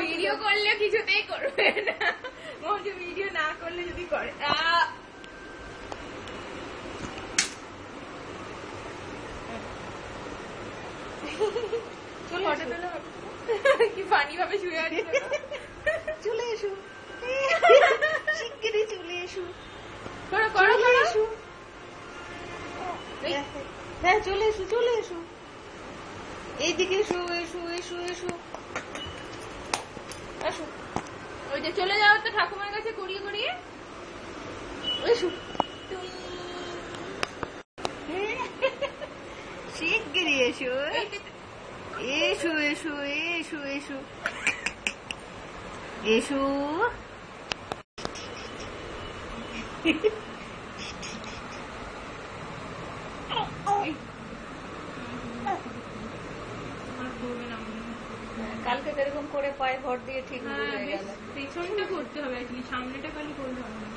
Video করলে কিছুতেই করবে না, মঞ্জু ভিডিও না করলে যদি করে। কি ফানি ভাবে শুয়ে আছে। চলে এসো, শিগগিরই চলে এসো, এসো। হ্যাঁ চলে এসো, চলে এসো, এইদিকে এসো, এসো এসো এসো এসো। ওই যে চলে যাও তো ঠাকুমার কাছে করিয়ে করিয়ে। এসো, শিগগিরই এসো, এসো এসো এসো এসো এসো। কালকে এরকম করে পায়ে ভর দিয়ে ঠিক হয়ে গেল। পেছনটা করতে হবে, সামনেটা খালি করলে হবে না।